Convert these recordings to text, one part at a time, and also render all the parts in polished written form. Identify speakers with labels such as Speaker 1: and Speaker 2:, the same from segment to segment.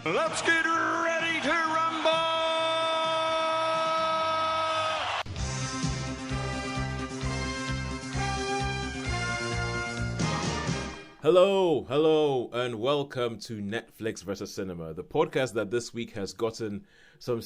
Speaker 1: Let's get ready to rumble!
Speaker 2: Hello, and welcome to Netflix versus Cinema, the podcast that this week has gotten some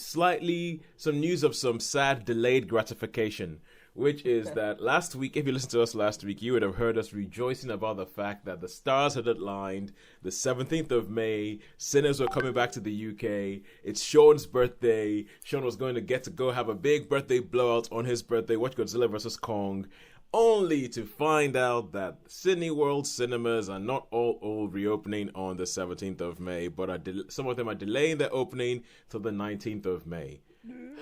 Speaker 2: news of some sad delayed gratification, which is that last week, if you listened to us last week, you would have heard us rejoicing about the fact that the stars had aligned. The 17th of May, Sinners were coming back to the UK. It's Shaun's birthday. Shaun was going to get to go have a big birthday blowout on his birthday, watch Godzilla vs. Kong, only to find out that Cineworld cinemas are not all reopening on the 17th of May, but some of them are delaying their opening till the 19th of May.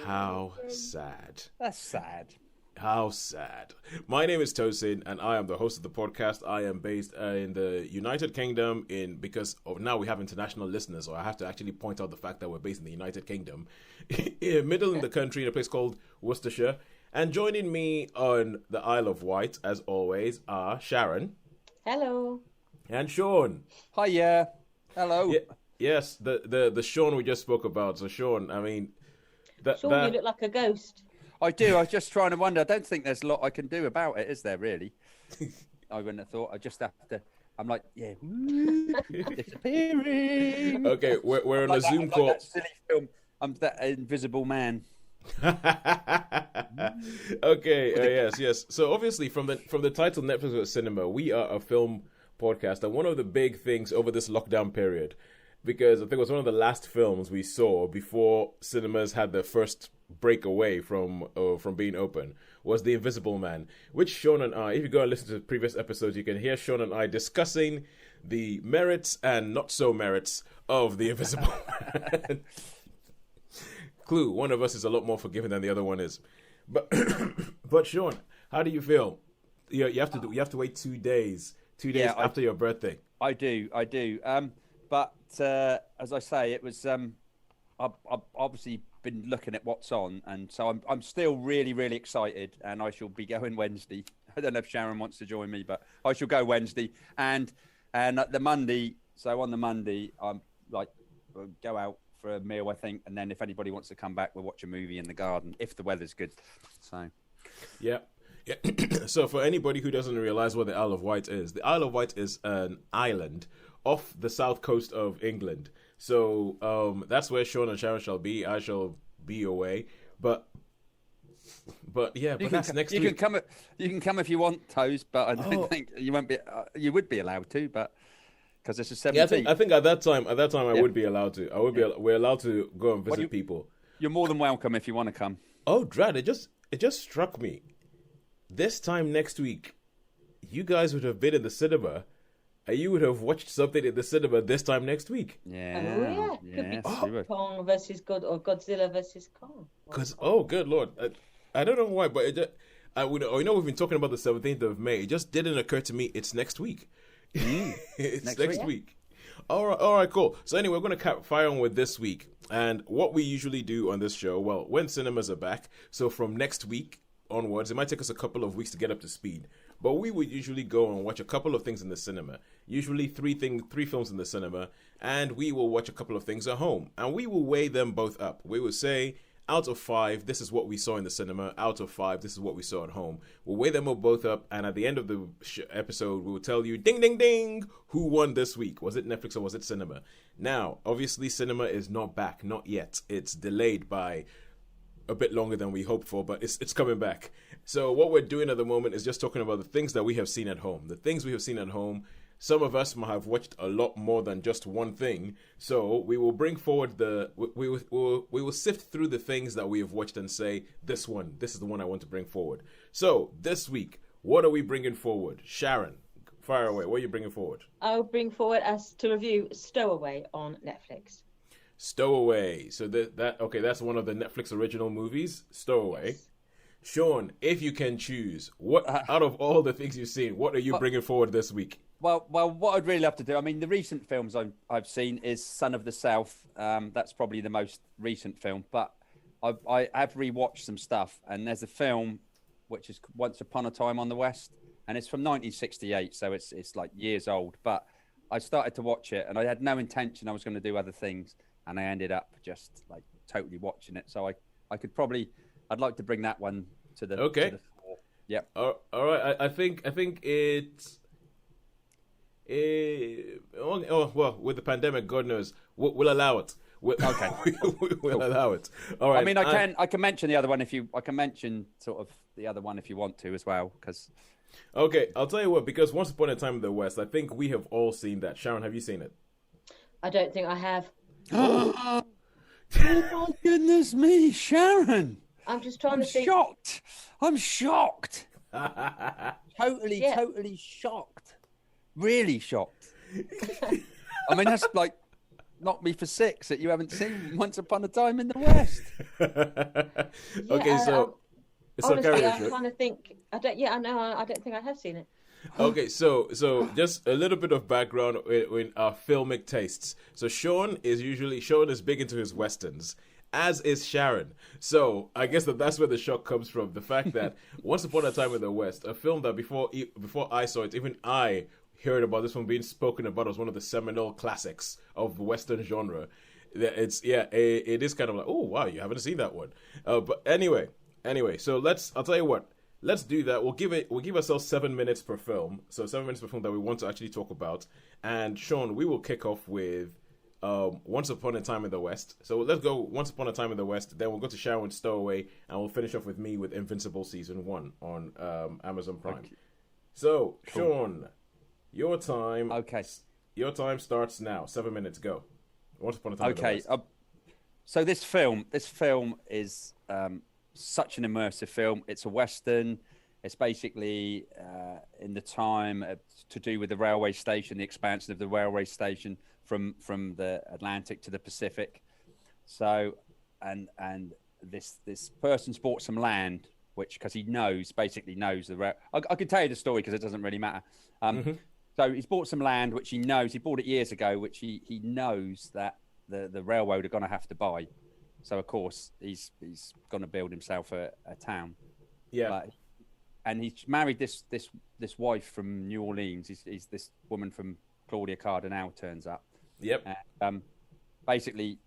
Speaker 2: How sad.
Speaker 3: That's sad.
Speaker 2: How sad. My name is Tosin, and I am the host of the podcast. I am based in the United Kingdom because now we have international listeners, so I have to actually point out the fact that we're based in the United Kingdom. Middle in the country, in a place called Worcestershire. And joining me on the Isle of Wight, as always, are Sharon.
Speaker 4: Hello.
Speaker 2: And Shaun.
Speaker 3: Hiya. Hello.
Speaker 2: Yes, the Shaun we just spoke about. So Shaun, I mean...
Speaker 4: Shaun, you look like a ghost.
Speaker 3: I do. I was just trying to wonder. I don't think there's a lot I can do about it, is there, really? I wouldn't have thought. I just have to... I'm like, yeah, disappearing.
Speaker 2: Okay, we're on a Zoom call.
Speaker 3: Like that silly film. I'm that Invisible Man.
Speaker 2: Okay, yes. So obviously from the title Netflix versus Cinema, we are a film podcast, and one of the big things over this lockdown period, because I think it was one of the last films we saw before cinemas had their first break away from being open, was The Invisible Man, which Shaun and I, if you go and listen to previous episodes, you can hear Shaun and I discussing the merits and not so merits of The Invisible Man. Clue, one of us is a lot more forgiving than the other one is. But Shaun, how do you feel? You have to wait 2 days after your birthday.
Speaker 3: I do. But as I say, it was I've obviously been looking at what's on, and so I'm still really, really excited, and I shall be going Wednesday. I don't know if Sharon wants to join me, but I shall go Wednesday, and the Monday. So on the Monday, I'm like, we'll go out for a meal, I think, and then if anybody wants to come back, we'll watch a movie in the garden if the weather's good. So,
Speaker 2: yeah. So for anybody who doesn't realize what the Isle of Wight is, the Isle of Wight is an island off the south coast of England. So that's where Shaun and Sharon shall be. I shall be away, but that's next week.
Speaker 3: You can come if you want, Toes, but I don't think you won't be. You would be allowed to, but. Because it's a 17th.
Speaker 2: Yeah, I think at that time I would be allowed to. We're allowed to go and visit people.
Speaker 3: You're more than welcome if you want to come.
Speaker 2: Oh, Drad, it just struck me. This time next week, you guys would have been in the cinema, and you would have watched something in the cinema this time next week.
Speaker 3: Yeah.
Speaker 4: Could be Kong versus God or Godzilla versus Kong.
Speaker 2: Oh, good Lord. I don't know why, but we've been talking about the 17th of May. It just didn't occur to me it's next week. It's next week. All right, cool. So anyway, we're going to fire on with this week. And what we usually do on this show, well, when cinemas are back, so from next week onwards, it might take us a couple of weeks to get up to speed. But we would usually go and watch a couple of things in the cinema. Usually three films in the cinema. And we will watch a couple of things at home. And we will weigh them both up. We will say, out of 5, this is what we saw in the cinema. Out of 5, this is what we saw at home. We'll weigh them both up, and at the end of the episode, we'll tell you, ding, ding, ding, who won this week. Was it Netflix or was it cinema? Now, obviously, cinema is not back, not yet. It's delayed by a bit longer than we hoped for, but it's coming back. So what we're doing at the moment is just talking about the things that we have seen at home. The things we have seen at home. Some of us might have watched a lot more than just one thing, so we will bring forward we will sift through the things that we have watched and say, this is the one I want to bring forward. So this week, what are we bringing forward? Sharon, fire away. What are you bringing forward?
Speaker 4: I'll bring forward us to review Stowaway on Netflix.
Speaker 2: Stowaway. So that's one of the Netflix original movies. Stowaway. Yes. Shaun, if you can choose, what out of all the things you've seen, what are you bringing forward this week?
Speaker 3: Well, what I'd really love to do, I mean, the recent films I've seen is Son of the South. That's probably the most recent film, but I have rewatched some stuff, and there's a film which is Once Upon a Time on the West, and it's from 1968, so it's like years old. But I started to watch it, and I had no intention I was going to do other things, and I ended up just like totally watching it. So I could probably, I'd like to bring that one to the
Speaker 2: Okay.
Speaker 3: To the fore. Yep.
Speaker 2: All right. I think it's. Well, with the pandemic, God knows, we'll allow it.
Speaker 3: Okay.
Speaker 2: We'll allow it. All right.
Speaker 3: I mean, I can mention the other one I can mention sort of the other one if you want to as well, because.
Speaker 2: Okay, I'll tell you what. Because Once Upon a Time in the West, I think we have all seen that. Sharon, have you seen it?
Speaker 4: I don't think I have.
Speaker 3: Oh my goodness me, Sharon!
Speaker 4: I'm just trying
Speaker 3: I'm
Speaker 4: to think.
Speaker 3: shocked. I'm shocked. Totally,
Speaker 4: Yeah.
Speaker 3: totally shocked. Really shocked. I mean, that's like knocked me for six that you haven't seen Once Upon a Time in the West.
Speaker 2: Okay, so
Speaker 4: Honestly,
Speaker 2: carry on,
Speaker 4: I'm
Speaker 2: Sharon.
Speaker 4: trying to think. I don't think I have seen it.
Speaker 2: Okay, so just a little bit of background in our filmic tastes. So Shaun is big into his westerns, as is Sharon. So I guess that's where the shock comes from. The fact that Once Upon a Time in the West, a film that before I saw it, even I heard about this one being spoken about as one of the seminal classics of the western genre. It is kind of like, oh wow, you haven't seen that one. But anyway, so I'll tell you what. Let's do that. We'll give ourselves 7 minutes per film. So 7 minutes per film that we want to actually talk about. And Shaun, we will kick off with Once Upon a Time in the West. So let's go Once Upon a Time in the West. Then we'll go to Sharon Stowaway, and we'll finish off with me with Invincible Season 1 on Amazon Prime. So Shaun, your time.
Speaker 3: Okay.
Speaker 2: Your time starts now. 7 minutes. Go. Once Upon a Time in the West.
Speaker 3: So this film is such an immersive film. It's a Western. It's basically in the time to do with the railway station, the expansion of the railway station from the Atlantic to the Pacific. So, and this person's bought some land, which because he basically knows the rail. I could tell you the story because it doesn't really matter. So he's bought some land, which he knows. He bought it years ago, which he knows that the railroad are going to have to buy. So of course he's going to build himself a town.
Speaker 2: Yeah.
Speaker 3: And he's married this wife from New Orleans. He's this woman from Claudia Cardinal turns up.
Speaker 2: Yep.
Speaker 3: Basically,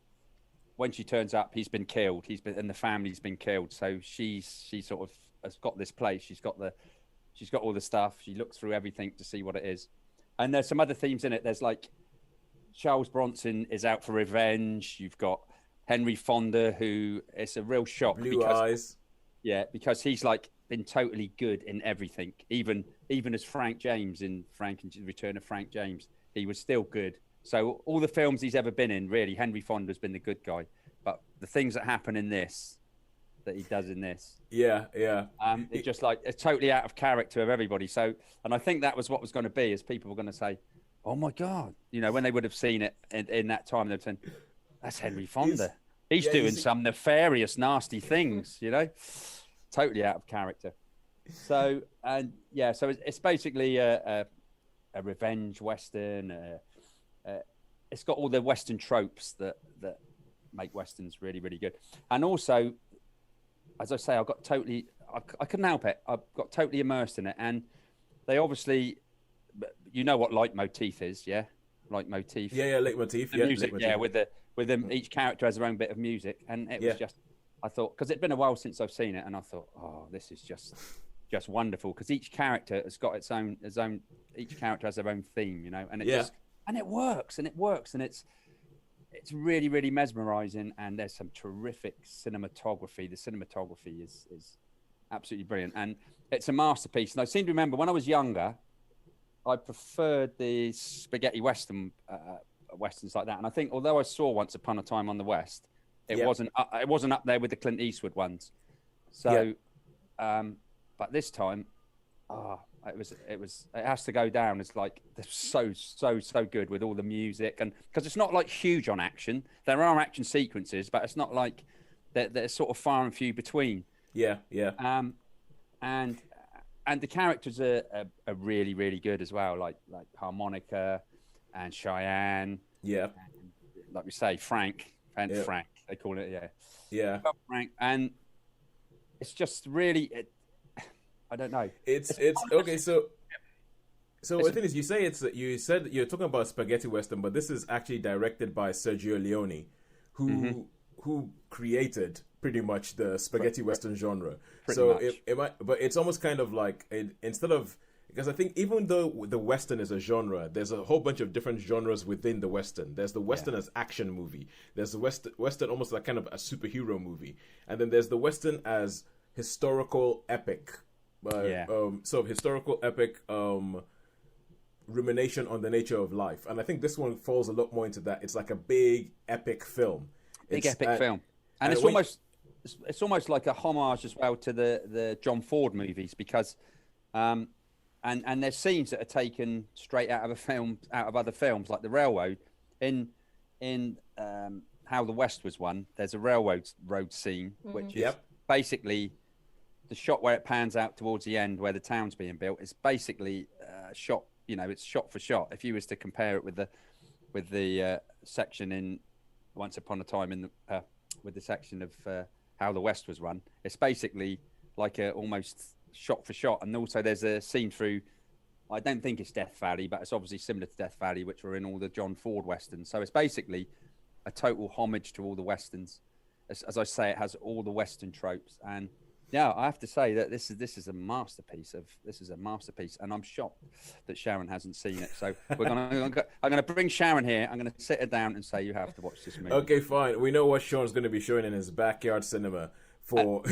Speaker 3: when she turns up, he's been killed. And the family's been killed. So she sort of has got this place. She's got all the stuff. She looks through everything to see what it is. And there's some other themes in it. There's like Charles Bronson is out for revenge. You've got Henry Fonda, who it's a real shock.
Speaker 2: Blue eyes.
Speaker 3: Yeah, because he's like been totally good in everything. Even as Frank James in Frank and Return of Frank James, he was still good. So all the films he's ever been in, really, Henry Fonda's been the good guy. But the things that happen in this, that he does in this, it's just like it's totally out of character of everybody. So, and I think that was what was going to be, is people were going to say, "Oh my God," when they would have seen it in that time, they'd say, "That's Henry Fonda. He's doing some nefarious, nasty things," totally out of character. So, so it's basically a revenge Western. It's got all the Western tropes that make Westerns really, really good. And also, as I say, I couldn't help it. I got totally immersed in it. And they obviously, what leitmotif is, yeah? Leitmotif.
Speaker 2: Yeah, leitmotif.
Speaker 3: The music,
Speaker 2: leitmotif.
Speaker 3: with them, each character has their own bit of music. And it was just, I thought, because it'd been a while since I've seen it, and I thought, oh, this is just wonderful, because each character has got its own, each character has their own theme, and it works, and it's really, really mesmerizing, and there's some terrific cinematography. The cinematography is absolutely brilliant, and it's a masterpiece. And I seem to remember when I was younger, I preferred the spaghetti westerns like that. And I think although I saw Once Upon a Time on the West, it wasn't up there with the Clint Eastwood ones. So, but this time, it has to go down. It's like they're so good with all the music, and because it's not like huge on action. There are action sequences, but it's not like they're sort of far and few between.
Speaker 2: Yeah.
Speaker 3: And the characters are really, really good as well, like Harmonica and Cheyenne.
Speaker 2: Yeah.
Speaker 3: And, like we say, Frank and Frank, they call it.
Speaker 2: Yeah.
Speaker 3: Frank, and it's just really. I don't know.
Speaker 2: It's okay. So So the thing is, you said that you're talking about spaghetti western, but this is actually directed by Sergio Leone, who created pretty much the spaghetti western genre. But it's almost kind of like instead of, because I think even though the western is a genre, there's a whole bunch of different genres within the western. There's the western as action movie. There's the western almost like kind of a superhero movie, and then there's the western as historical epic. So historical epic. Rumination on the nature of life, and I think this one falls a lot more into that. It's like a big epic film,
Speaker 3: film, and it's almost like a homage as well to the John Ford movies, because and there's scenes that are taken straight out of other films, like the railroad in How the West Was Won. There's a road scene, which is basically the shot where it pans out towards the end where the town's being built. It's basically shot. It's shot for shot. If you was to compare it with the section in Once Upon a Time with the section of How the West Was Run, it's basically like a almost shot for shot. And also there's a scene through, I don't think it's Death Valley, but it's obviously similar to Death Valley, which were in all the John Ford westerns. So it's basically a total homage to all the westerns. As I say, it has all the western tropes. And yeah, I have to say that this is a masterpiece, and I'm shocked that Sharon hasn't seen it. So I'm gonna bring Sharon here. I'm gonna sit her down and say you have to watch this movie.
Speaker 2: Okay, fine. We know what Shaun's going to be showing in his backyard cinema for.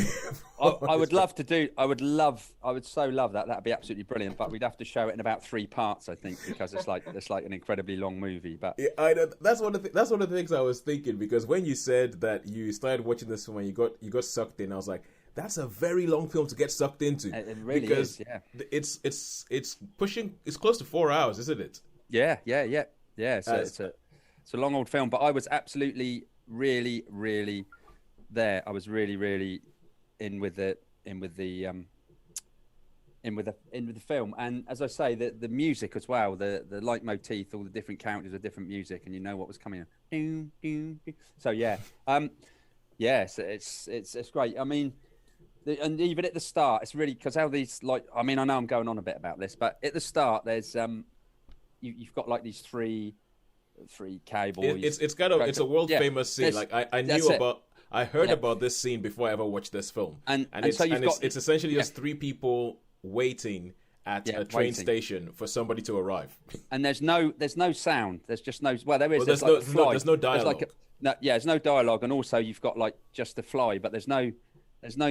Speaker 3: I would love to do. I would so love that. That'd be absolutely brilliant. But we'd have to show it in about 3 parts, I think, because it's like an incredibly long movie. But
Speaker 2: yeah, I know that's one of the things I was thinking, because when you said that you started watching this film and you got sucked in, I was like, that's a very long film to get sucked into.
Speaker 3: It really is, yeah.
Speaker 2: It's close to 4 hours, isn't it?
Speaker 3: Yeah. It's a long old film, but I was absolutely really, really there. I was really, really in with the film. And as I say, the music as well, the leitmotif, all the different characters with different music, and you know what was coming in. So yeah, it's great. I mean. And even at the start, it's really, because how these, like, I mean, I know I'm going on a bit about this, but at the start, there's you've got like these three cowboys.
Speaker 2: It's a world famous scene. Like I heard about this scene before I ever watched this film, and it's essentially just 3 people waiting at a train station for somebody to arrive. And
Speaker 3: there's no sound. There's just no. Well, there is.
Speaker 2: There's no dialogue.
Speaker 3: There's no dialogue, and also you've got like just the fly, but there's no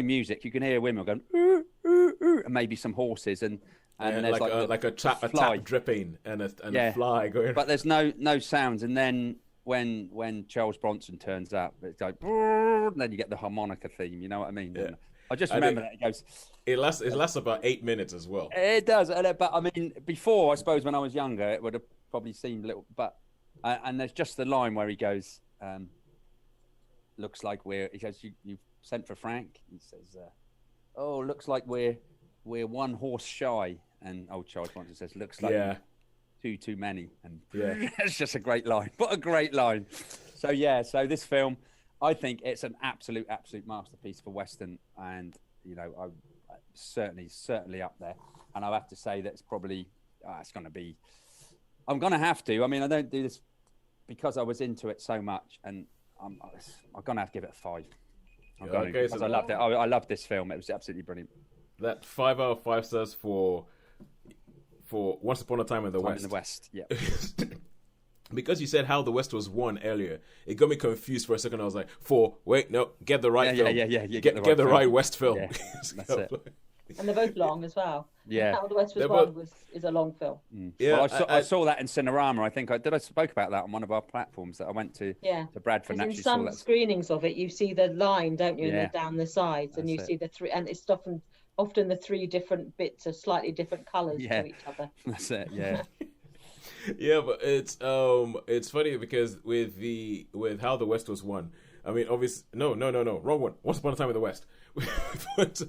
Speaker 3: music. You can hear women going ooh, ooh, ooh, and maybe some horses and there's
Speaker 2: like a tap dripping and a fly going.
Speaker 3: But there's no sounds. And then when Charles Bronson turns up, it's like, and then you get the harmonica theme. You know what I mean? Yeah. I just remember that it goes.
Speaker 2: It lasts about 8 minutes as well.
Speaker 3: It does, but I mean, before, I suppose when I was younger, it would have probably seemed a little. But and there's just the line where he goes, "Looks like he goes, you sent for Frank." He says, "Oh, looks like we're 1 horse shy." And old Charles Bronson says, "Looks like too many." And it's just a great line. What a great line! So this film, I think it's an absolute masterpiece for Western, and I certainly up there. And I have to say that it's probably it's going to be. I'm going to have to. I mean, I don't do this because I was into it so much, and I'm going to have to give it a 5. Because I loved it. I loved this film. It was absolutely brilliant.
Speaker 2: That 5 out of 5 stars for Once Upon a Time in the West.
Speaker 3: In the West, yeah.
Speaker 2: Because you said How the West Was Won earlier, it got me confused for a second. I was like, get the right film. Get the right West film.
Speaker 3: Yeah, that's it.
Speaker 4: And they're both long as well.
Speaker 3: Yeah.
Speaker 4: How the West Was Won is a long film.
Speaker 3: Mm. Yeah, well, I saw that in Cinerama. I think I spoke about that on one of our platforms that I went to Bradford. And
Speaker 4: in some screenings of it, you see the line, don't you, down the sides, and you see the 3, and it's often the 3 different bits are slightly different colours to each other.
Speaker 3: That's it. Yeah.
Speaker 2: Yeah, but it's funny because with How the West Was Won, I mean, obviously, no, wrong one. Once Upon a Time in the West. But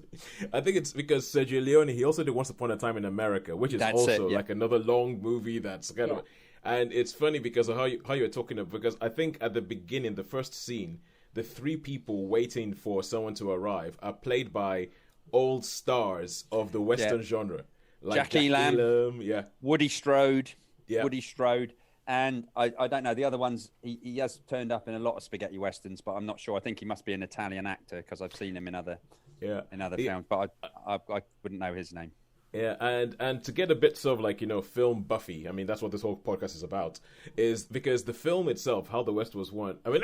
Speaker 2: I think it's because Sergio Leone, he also did Once Upon a Time in America, which is like another long movie that's kind of. And it's funny because of how you were talking about, because I think at the beginning, the first scene, the 3 people waiting for someone to arrive are played by old stars of the Western genre. like
Speaker 3: Jackie Lamb.
Speaker 2: Yeah.
Speaker 3: Woody Strode.
Speaker 2: Yeah.
Speaker 3: Woody Strode. And I don't know, the other ones, he has turned up in a lot of spaghetti westerns, but I'm not sure. I think he must be an Italian actor because I've seen him in other films, but I wouldn't know his name.
Speaker 2: Yeah, and to get a bit sort of like, film buffy, I mean, that's what this whole podcast is about, is because the film itself, How the West Was Won, I mean,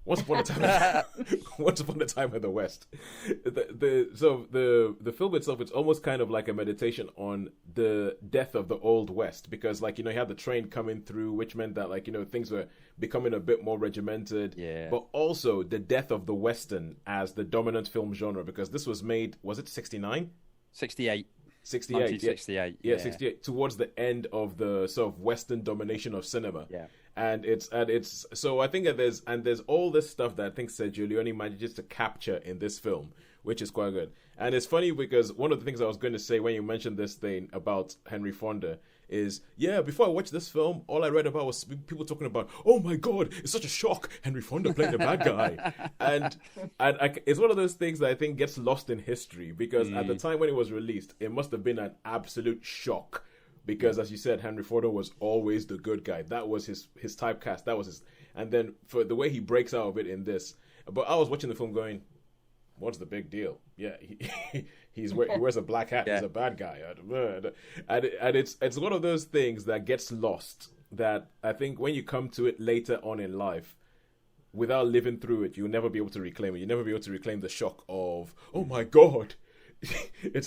Speaker 2: Once Upon a Time in the West. The film itself, it's almost kind of like a meditation on the death of the Old West, because you had the train coming through, which meant that things were becoming a bit more regimented.
Speaker 3: Yeah.
Speaker 2: But also the death of the Western as the dominant film genre, because this was made, was it 69?
Speaker 3: 68.
Speaker 2: 68. Yeah, 68, towards the end of the sort of Western domination of cinema.
Speaker 3: Yeah.
Speaker 2: And it's so I think that there's all this stuff that I think Sergio Leone manages to capture in this film, which is quite good. And it's funny because one of the things I was going to say when you mentioned this thing about Henry Fonda is, before I watched this film, all I read about was people talking about, oh my God, it's such a shock, Henry Fonda playing the bad guy. and it's one of those things that I think gets lost in history, because at the time when it was released, it must have been an absolute shock. Because, as you said, Henry Fonda was always the good guy. That was his typecast. That was his. And then for the way he breaks out of it in this. But I was watching the film going, what's the big deal? Yeah, he wears a black hat. Yeah. He's a bad guy. And it's one of those things that gets lost, that I think when you come to it later on in life, without living through it, you'll never be able to reclaim it. You'll never be able to reclaim the shock of, oh my God.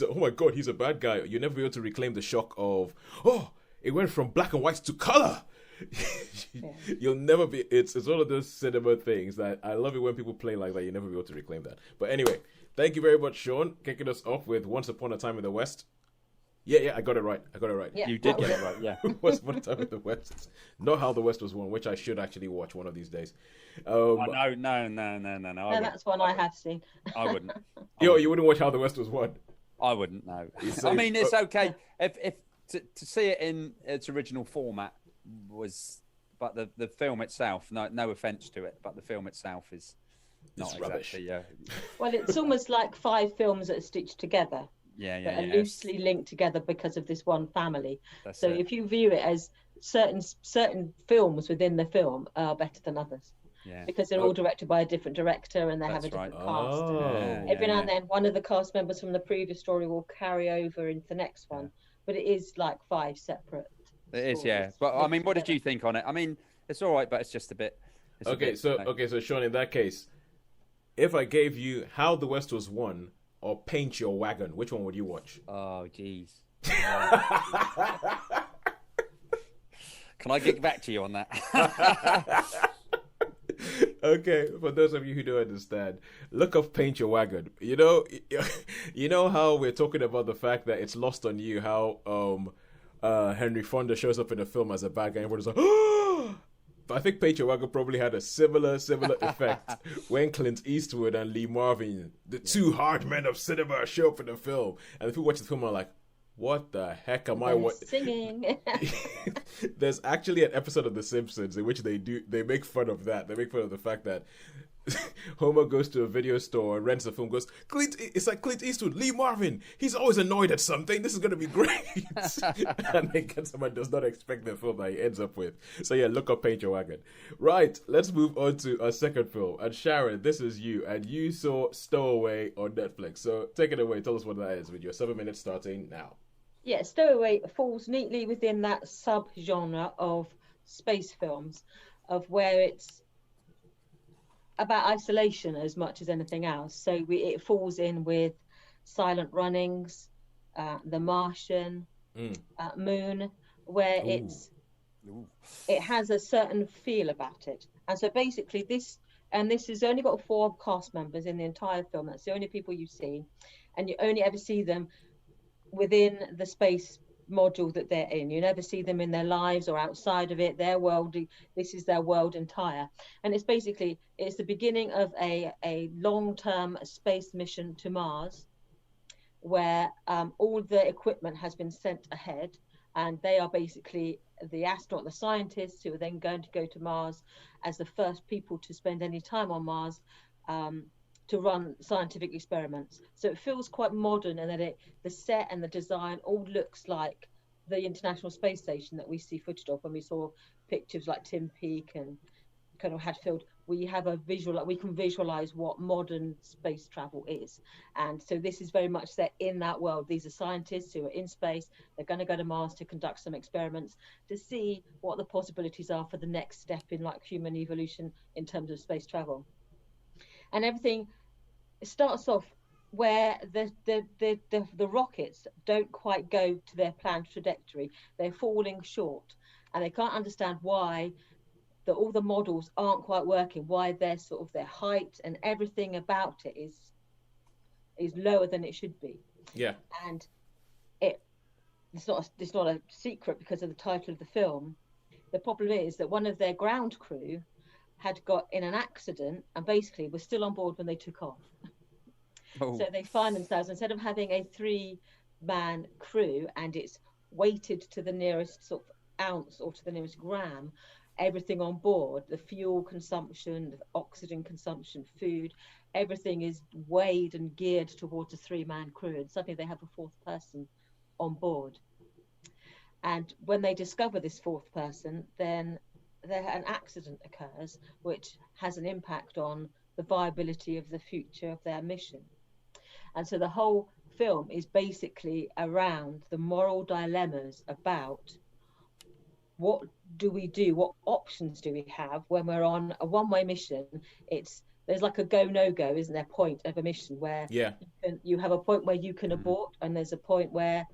Speaker 2: Oh my God, he's a bad guy. You'll never be able to reclaim the shock of, oh, it went from black and white to color. You'll never be. It's one of those cinema things that I love it when people play like that. You'll never be able to reclaim that. But anyway, thank you very much, Shaun, kicking us off with Once Upon a Time in the West. Yeah, I got it right.
Speaker 4: Yeah,
Speaker 3: you did get it right. Yeah.
Speaker 2: Once Upon a Time in the West, not How the West Was Won, which I should actually watch one of these days.
Speaker 3: No.
Speaker 4: That's one I have seen.
Speaker 3: I wouldn't.
Speaker 2: You wouldn't watch How the West Was Won?
Speaker 3: I wouldn't. No. I mean, it's okay if to see it in its original format but the film itself. No offense to it, but the film itself is not exactly.
Speaker 4: Well, it's almost like 5 films that are stitched together. That are loosely linked together because of this one family. If you view it as certain films within the film are better than others.
Speaker 3: Yeah.
Speaker 4: Because they're all directed by a different director and they have a different cast. Every now and then, one of the cast members from the previous story will carry over into the next one, but it is like 5 separate.
Speaker 3: It is, yeah. But I mean, what did you think on it? I mean, it's all right, but it's just a bit.
Speaker 2: So Shaun, in that case, if I gave you How the West Was Won or Paint Your Wagon, which one would you watch?
Speaker 3: Oh, jeez. Can I get back to you on that?
Speaker 2: Okay, for those of you who don't understand, look up Paint Your Wagon. You know how we're talking about the fact that it's lost on you how Henry Fonda shows up in the film as a bad guy and everyone's like, oh! But I think Paint Your Wagon probably had a similar effect when Clint Eastwood and Lee Marvin, the two hard men of cinema, show up in the film, and the people watch the film are like, what the heck am I
Speaker 4: singing?
Speaker 2: There's actually an episode of The Simpsons in which they make fun of that. They make fun of the fact that Homer goes to a video store and rents a film, goes, it's like Clint Eastwood, Lee Marvin, he's always annoyed at something, this is going to be great. And then someone does not expect the film that he ends up with. So yeah, look up Paint Your Wagon. Right, let's move on to our second film. And Sharon, this is you, and you saw Stowaway on Netflix. So take it away, tell us what that is with your 7 minutes starting now.
Speaker 4: Yeah, Stowaway falls neatly within that sub-genre of space films, of where it's about isolation as much as anything else. So it falls in with Silent Runnings, The Martian, Moon, where it has a certain feel about it. And so basically this has only got 4 cast members in the entire film. That's the only people you see, and you only ever see them within the space module that they're in. You never see them in their lives or outside of it. Their world, this is their world entire. And it's the beginning of a long-term space mission to Mars, where all the equipment has been sent ahead, and they are basically the astronaut, the scientists who are then going to go to Mars as the first people to spend any time on Mars, to run scientific experiments. So it feels quite modern, and that the set and the design all looks like the International Space Station that we see footage of when we saw pictures like Tim Peake and kind of Hadfield. We have a visual, we can visualize what modern space travel is. And so this is very much set in that world. These are scientists who are in space. They're going to go to Mars to conduct some experiments to see what the possibilities are for the next step in like human evolution in terms of space travel. And everything starts off where the rockets don't quite go to their planned trajectory. They're falling short, and they can't understand why all the models aren't quite working, why their height and everything about it is lower than it should be.
Speaker 2: Yeah.
Speaker 4: And it's not a secret because of the title of the film. The problem is that one of their ground crew had got in an accident and basically was still on board when they took off. Oh. So they find themselves, instead of having a 3-man crew and it's weighted to the nearest sort of ounce or to the nearest gram, everything on board, the fuel consumption, the oxygen consumption, food, everything is weighed and geared towards a 3-man crew, and suddenly they have a 4th person on board. And when they discover this 4th person, then an accident occurs which has an impact on the viability of the future of their mission. And so the whole film is basically around the moral dilemmas about what do we do, what options do we have when we're on a one-way mission. There's like a go no go, isn't there, point of a mission where you have a point where you can abort, and there's a point where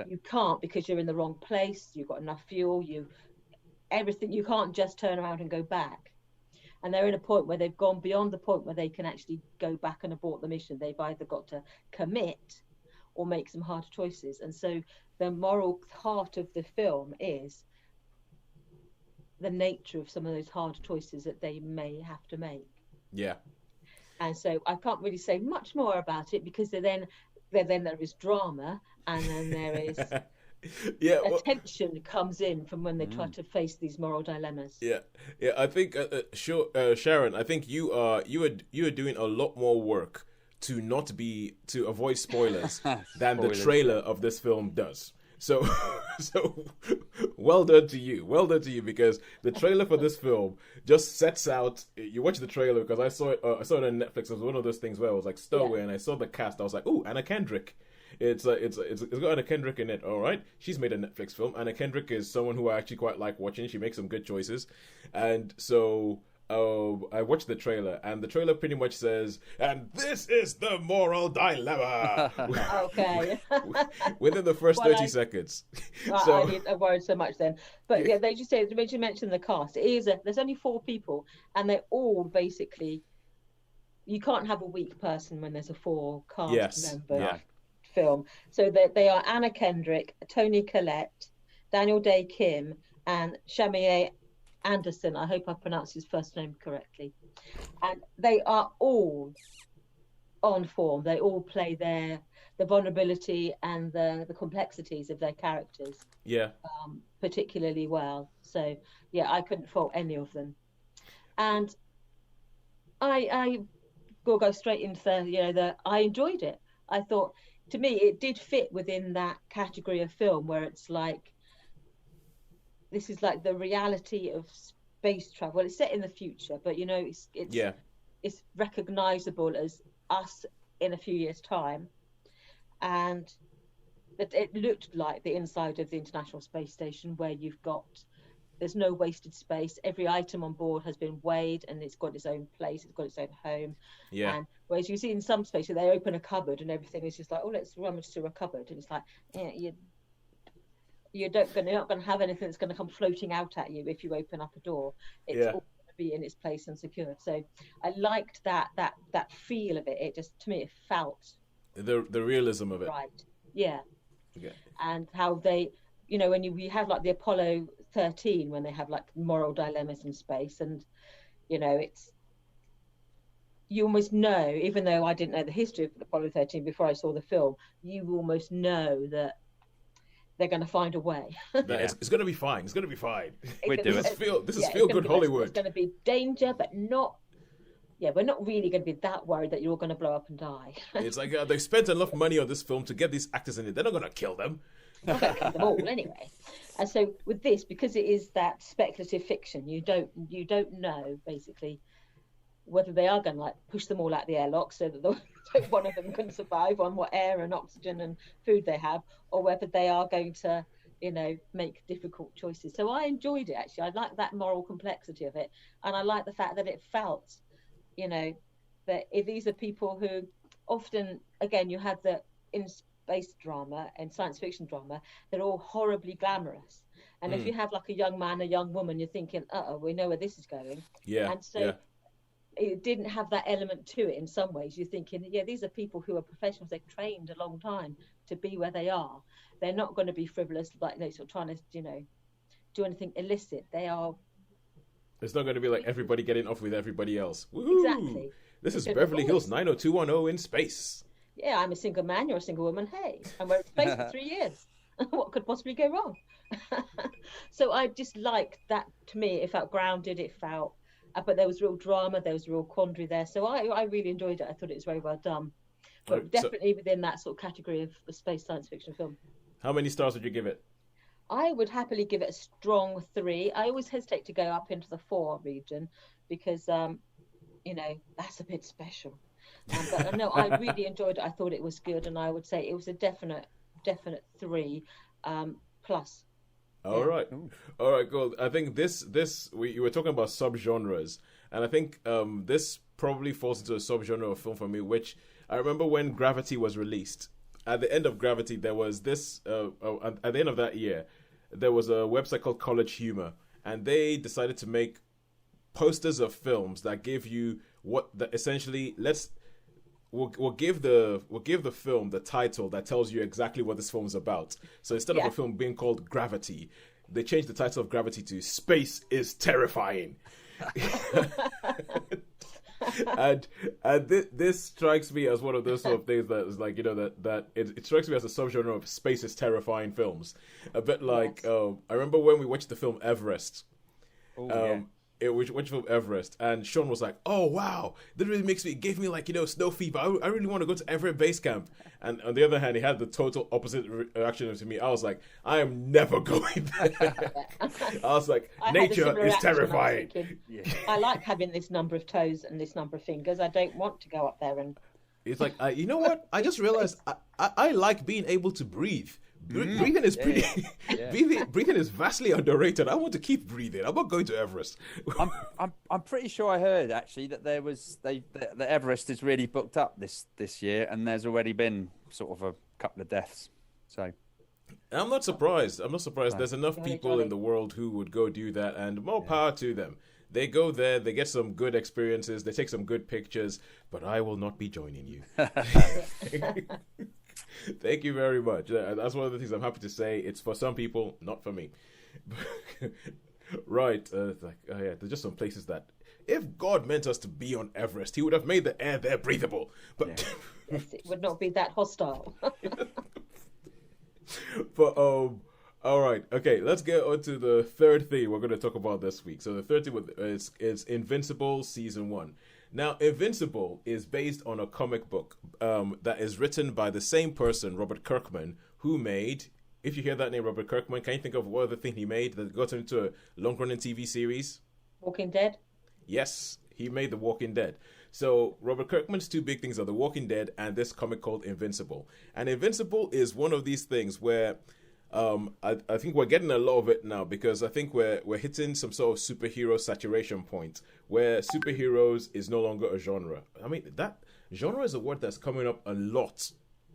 Speaker 4: you can't because you're in the wrong place, you've got enough fuel, everything, you can't just turn around and go back. And they're in a point where they've gone beyond the point where they can actually go back and abort the mission. They've either got to commit or make some hard choices. And so the moral heart of the film is the nature of some of those hard choices that they may have to make.
Speaker 2: Yeah.
Speaker 4: And so I can't really say much more about it because then there is drama, and then there is tension comes in from when they try to face these moral dilemmas. Yeah.
Speaker 2: I think Sharon, I think you are doing a lot more work to avoid spoilers than the trailer of this film does. So well done to you, because the trailer for this film just sets out. You watch the trailer because I saw it on Netflix. It was one of those things where I was like Stowaway, and I saw the cast. I was like, ooh, Anna Kendrick. It's got Anna Kendrick in it. All right, she's made a Netflix film. Anna Kendrick is someone who I actually quite like watching. She makes some good choices, and so I watched the trailer, and the trailer pretty much says, "And this is the moral dilemma."
Speaker 4: Okay.
Speaker 2: Within the first 30 seconds.
Speaker 4: I didn't worry so much then, but yeah, they just say, when you mentioned the cast, there's only 4 people, and they're all basically. You can't have a weak person when there's a 4 cast member. Film. So they are Anna Kendrick, Toni Collette, Daniel Day Kim, and Shamier Anderson. I hope I pronounced his first name correctly. And they are all on form. They all play the vulnerability and the complexities of their characters. Particularly well. So I couldn't fault any of them. And I will go straight into I enjoyed it. I thought, to me, it did fit within that category of film where it's like, this is like the reality of space travel. It's set in the future, but it's recognizable as us in a few years' time, and it looked like the inside of the International Space Station, where there's no wasted space. Every item on board has been weighed, and it's got its own place. It's got its own home. Yeah. And whereas you see in some spaces, they open a cupboard and everything is just like, oh, let's rummage through a cupboard, and it's like, you're not going to have anything that's going to come floating out at you if you open up a door. It's all going to be in its place and secured. So I liked that feel of it. It just, to me, it felt
Speaker 2: the realism of it.
Speaker 4: Right. Yeah. And how they, when we have like the Apollo 13, when they have like moral dilemmas in space, and it's, you almost know, even though I didn't know the history of Apollo 13 before I saw the film, you almost know that they're going to find a way.
Speaker 2: It's going to be fine.
Speaker 3: We do it.
Speaker 2: This is feel good Hollywood.
Speaker 4: It's going to be danger, but not yeah, we're not really going to be that worried that you're all going to blow up and die.
Speaker 2: It's like they spent enough money on this film to get these actors in it. They're not going to kill them.
Speaker 4: I'm going to kill them all anyway. And so with this, because it is that speculative fiction, you don't know basically whether they are going to like push them all out the airlock so that one of them can survive on what air and oxygen and food they have, or whether they are going to, you know, make difficult choices. So I enjoyed it, actually. I like that moral complexity of it, and I like the fact that it felt, you know, that if these are people who often, again, you have the in space drama and science fiction drama, they're all horribly glamorous, and if you have like a young man, a young woman, you're thinking, we know where this is going. And so it didn't have that element to it in some ways. You're thinking, yeah, these are people who are professionals. They've trained a long time to be where they are. They're not going to be frivolous, like sort of trying to, you know, do anything illicit. They are.
Speaker 2: It's not going to be like everybody getting off with everybody else. Woo-hoo! Exactly. This is Beverly Hills 90210 in space.
Speaker 4: Yeah, I'm a single man. You're a single woman. Hey, and we're in space for 3 years. What could possibly go wrong? So I just liked that. To me, it felt grounded. It felt. But there was real drama, there was real quandary there. So I really enjoyed it. I thought it was very well done. But definitely within that sort of category of a space science fiction film.
Speaker 2: How many stars would you give it?
Speaker 4: I would happily give it a strong 3. I always hesitate to go up into the 4 region because, you know, that's a bit special. But no, I really enjoyed it. I thought it was good. And I would say it was a definite 3 plus.
Speaker 2: All right, cool. I think you were talking about subgenres, and I think this probably falls into a subgenre of film for me, which I remember when Gravity was released. At the end of Gravity, there was this. At the end of that year, there was a website called College Humor, and they decided to make posters of films that give you essentially We'll give the film the title that tells you exactly what this film is about. So instead of a film being called Gravity, they changed the title of Gravity to Space is Terrifying. and this strikes me as one of those sort of things that is like, you know, that it strikes me as a subgenre of Space is Terrifying films. A bit like I remember when we watched the film Everest. Which film Everest, and Shaun was like, "Oh wow, that really gave me like, you know, snow fever. I really want to go to Everest Base Camp." And on the other hand, he had the total opposite reaction to me. I was like, "I am never going there." I was like, "Nature is terrifying."
Speaker 4: I like having this number of toes and this number of fingers. I don't want to go up there and.
Speaker 2: It's like, you know what? I just realized I like being able to breathe. Breathing is pretty. Breathing is vastly underrated. I want to keep breathing. I'm not going to Everest.
Speaker 3: I'm pretty sure I heard actually that that Everest is really booked up this year, and there's already been sort of a couple of deaths. So
Speaker 2: I'm not surprised. There's enough people in the world who would go do that, and more power to them. They go there, they get some good experiences, they take some good pictures, but I will not be joining you. Thank you very much. That's one of the things I'm happy to say. It's for some people, not for me. Right. There's just some places that, if God meant us to be on Everest, he would have made the air there breathable. But
Speaker 4: yes, it would not be that hostile.
Speaker 2: But all right, okay, let's get on to the third thing we're going to talk about this week. So the third thing is Invincible Season 1. Now, Invincible is based on a comic book that is written by the same person, Robert Kirkman, who made, if you hear that name, Robert Kirkman, can you think of what other thing he made that got into a long-running TV series?
Speaker 4: Walking Dead?
Speaker 2: Yes, he made The Walking Dead. So Robert Kirkman's two big things are The Walking Dead and this comic called Invincible. And Invincible is one of these things where I think we're getting a lot of it now, because I think we're hitting some sort of superhero saturation point where superheroes is no longer a genre. I mean, that genre is a word that's coming up a lot.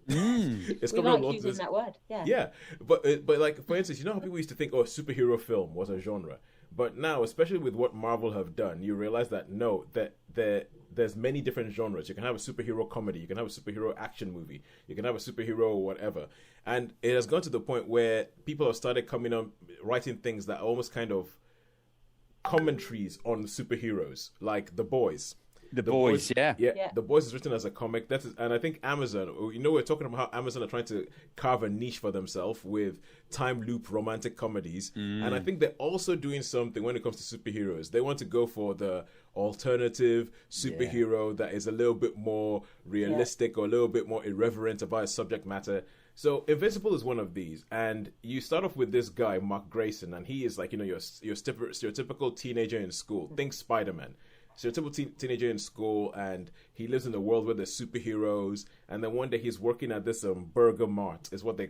Speaker 4: It's coming up a lot. Using that word,
Speaker 2: yeah. But like, for instance, you know how people used to think, oh, superhero film was a genre, but now, especially with what Marvel have done, you realize that no, that there's many different genres. You can have a superhero comedy, you can have a superhero action movie, you can have a superhero whatever. And it has gone to the point where people have started coming on, writing things that are almost kind of commentaries on superheroes, like The Boys.
Speaker 3: The Boys, yeah.
Speaker 2: The Boys is written as a comic. And I think Amazon, we're talking about how Amazon are trying to carve a niche for themselves with time loop romantic comedies. And I think they're also doing something when it comes to superheroes. They want to go for the alternative superhero that is a little bit more realistic or a little bit more irreverent about its subject matter. So Invincible is one of these, and you start off with this guy, Mark Grayson, and he is like, your stereotypical teenager in school. Think Spider-Man. Stereotypical teenager in school, and he lives in a world where there's superheroes, and then one day he's working at this burger mart, is what he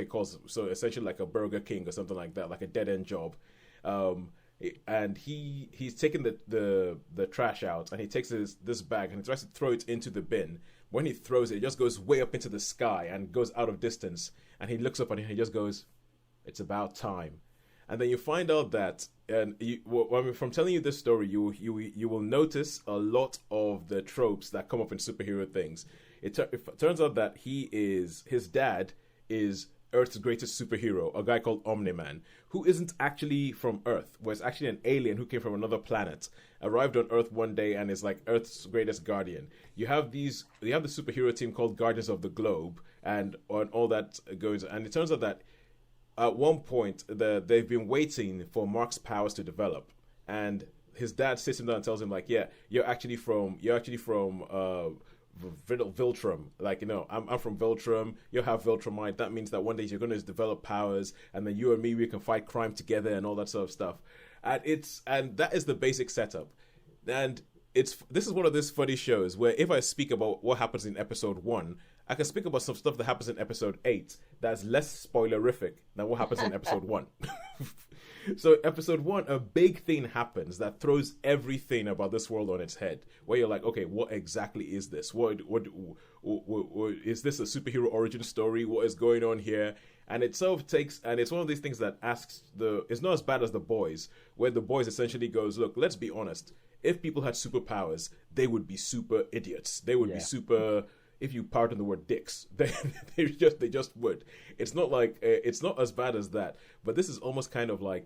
Speaker 2: calls, so essentially like a Burger King or something like that, like a dead-end job. And he's taking the trash out, and he takes this bag and he tries to throw it into the bin. When he throws it, it just goes way up into the sky and goes out of distance. And he looks up and he just goes, "It's about time." And then you find out that, from telling you this story, you will notice a lot of the tropes that come up in superhero things. It turns out that his dad is Earth's greatest superhero, a guy called Omni-Man, who isn't actually from Earth, was actually an alien who came from another planet, arrived on Earth one day and is like Earth's greatest guardian. You have the superhero team called Guardians of the Globe, and all that goes. And it turns out that at one point they've been waiting for Mark's powers to develop, and his dad sits him down and tells him, like, you're actually from Viltrum. Like, I'm from Viltrum. You have Viltrumite. That means that one day you're going to develop powers, and then you and me, we can fight crime together and all that sort of stuff. And that is the basic setup. And this is one of those funny shows where if I speak about what happens in episode 1, I can speak about some stuff that happens in episode 8 that's less spoilerific than what happens in episode 1. So episode 1, a big thing happens that throws everything about this world on its head, where you're like, okay, what exactly is this? What is this a superhero origin story? What is going on here? And it sort of takes, and it's one of these things that asks it's not as bad as The Boys, where The Boys essentially goes, look, let's be honest. If people had superpowers, they would be super idiots. They would be super, if you pardon the word, dicks. They just would. It's not like it's not as bad as that. But this is almost kind of like,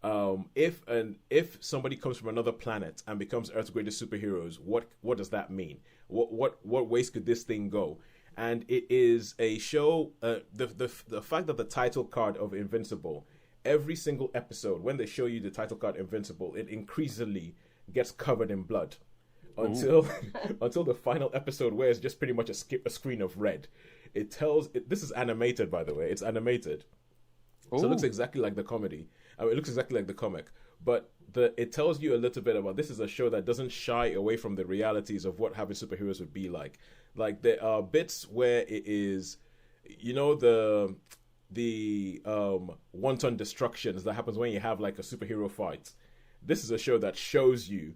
Speaker 2: if somebody comes from another planet and becomes Earth's greatest superheroes, what does that mean? What ways could this thing go? And it is a show. The fact that the title card of Invincible, every single episode, when they show you the title card Invincible, it increasingly gets covered in blood. Until the final episode, where it's just pretty much a screen of red. This is animated, by the way. It's animated, so it looks exactly like the comedy. It looks exactly like the comic, but it tells you a little bit about. This is a show that doesn't shy away from the realities of what having superheroes would be like. Like, there are bits where it is, the wanton destructions that happens when you have like a superhero fight. This is a show that shows you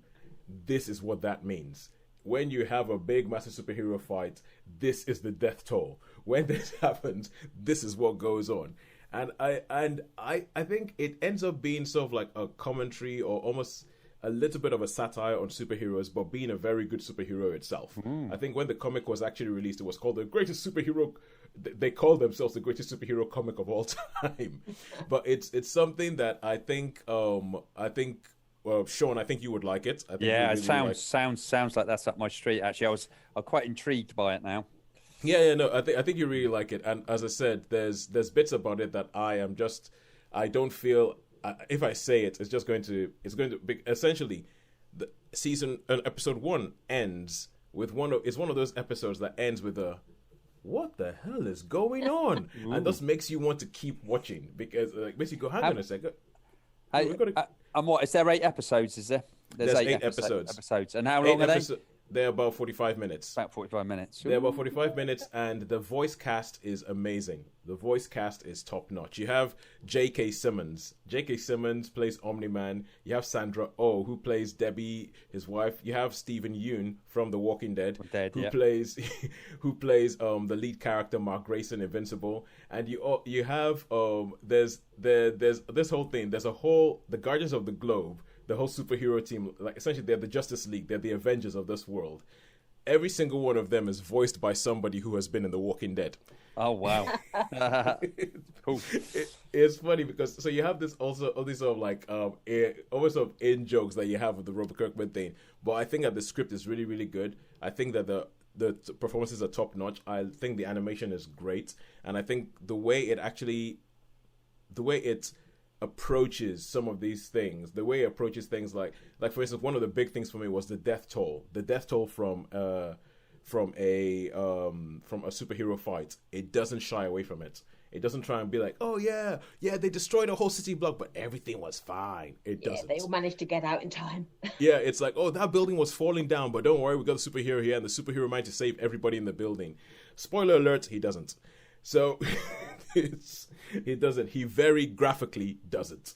Speaker 2: this is what that means. When you have a big, massive superhero fight, this is the death toll. When this happens, this is what goes on. And I think it ends up being sort of like a commentary or almost a little bit of a satire on superheroes, but being a very good superhero itself. I think when the comic was actually released, it was called the greatest superhero. They call themselves the greatest superhero comic of all time. But it's something that I think Shaun, I think you would like it. I think
Speaker 3: it sounds like that's up my street. Actually, I'm quite intrigued by it now.
Speaker 2: No, I think you really like it. And as I said, there's bits about it that I don't feel. If I say it, it's going to be essentially the episode 1 ends with it's one of those episodes that ends with a what the hell is going on, and thus makes you want to keep watching because makes you go, hang on a second.
Speaker 3: And what is there 8 episodes? Is there?
Speaker 2: There's 8 episodes.
Speaker 3: And how long are they?
Speaker 2: They're about 45 minutes.
Speaker 3: About 45 minutes.
Speaker 2: They're about 45 minutes, and the voice cast is amazing. The voice cast is top notch. You have J.K. Simmons. J.K. Simmons plays Omni-Man. You have Sandra Oh, who plays Debbie, his wife. You have Stephen Yeun from The Walking Dead, who plays the lead character Mark Grayson, Invincible. And you have there's this whole thing. There's the Guardians of the Globe. The whole superhero team, like essentially they're the Justice League, they're the Avengers of this world. every single one of them is voiced by somebody who has been in The Walking Dead.
Speaker 3: Oh wow. Cool.
Speaker 2: It's funny because so you have this also all these sort of like almost sort of in jokes that you have with the Robert Kirkman thing, but I think that the script is really really good. I think that the performances are top notch. I think the animation is great, and I think the way it approaches some of these things, the way it approaches things like for instance, one of the big things for me was the death toll from a superhero fight. It doesn't shy away from it. It doesn't try and be like, oh yeah, they destroyed a whole city block, but everything was fine. It doesn't.
Speaker 4: They all managed to get out in time.
Speaker 2: Yeah, it's like, oh, that building was falling down, but don't worry, we got the superhero here, and the superhero managed to save everybody in the building. Spoiler alert, he doesn't. So, he doesn't. He very graphically doesn't.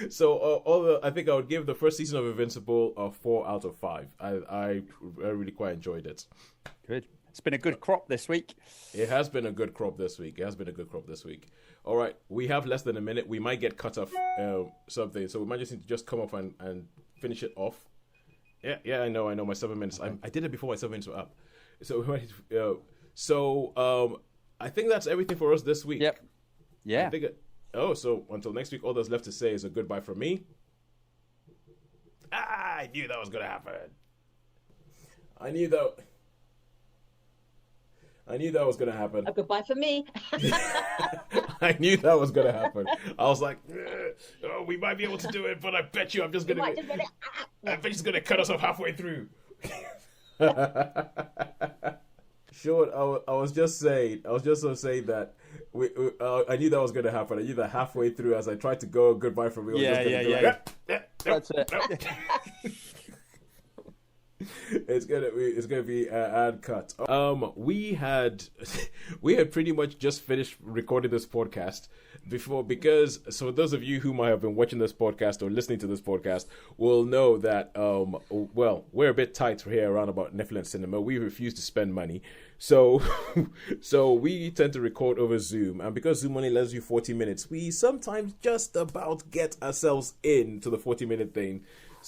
Speaker 2: So, I think I would give the first season of Invincible a 4 out of 5. I really quite enjoyed it.
Speaker 3: Good. It's been a good crop this week.
Speaker 2: It has been a good crop this week. All right, we have less than a minute. We might get cut off something, so we might just need to just come up and finish it off. Yeah, I know. My 7 minutes. I did it before my 7 minutes were up. So, I think that's everything for us this week.
Speaker 3: Yep. Yeah.
Speaker 2: So until next week, all that's left to say is a goodbye from me. I knew that was going to happen. I knew that was going to happen.
Speaker 4: A goodbye for me.
Speaker 2: I knew that was going to happen. I was like, oh, we might be able to do it, but I bet you I'm just going to... I bet he's going to cut us off halfway through. Sure, I was just saying that I knew that was going to happen. I knew that halfway through, as I tried to go goodbye from me.
Speaker 3: Yeah. That's it.
Speaker 2: It's gonna be an ad cut. We had pretty much just finished recording this podcast before, because so those of you who might have been watching this podcast or listening to this podcast will know that we're a bit tight here around about Nephilim Cinema. We refuse to spend money, so we tend to record over Zoom, and because Zoom only lets you 40 minutes, we sometimes just about get ourselves into the 40-minute thing.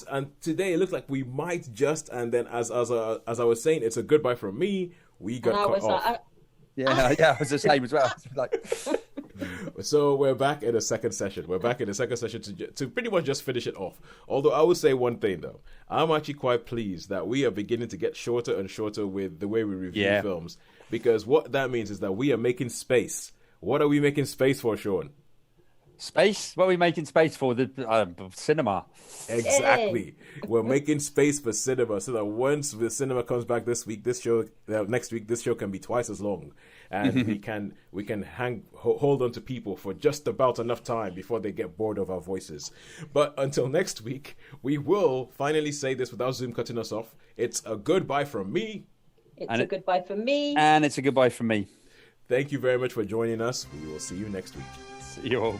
Speaker 2: And today it looks like we might just, and then as I was saying, it's a goodbye from me. We got cut off.
Speaker 3: I was the same as well.
Speaker 2: So we're back in a second session. To pretty much just finish it off. Although I would say one thing though, I'm actually quite pleased that we are beginning to get shorter and shorter with the way we review films, because what that means is that we are making space. What are we making space for, Shaun?
Speaker 3: Space? What are we making space for? The cinema.
Speaker 2: Exactly. We're making space for cinema, so that once the cinema comes back next week, this show can be twice as long, and we can hold on to people for just about enough time before they get bored of our voices. But until next week, we will finally say this without Zoom cutting us off. It's a goodbye from me.
Speaker 4: It's a goodbye from me.
Speaker 3: And it's a goodbye from me.
Speaker 2: Thank you very much for joining us. We will see you next week.
Speaker 3: See you all.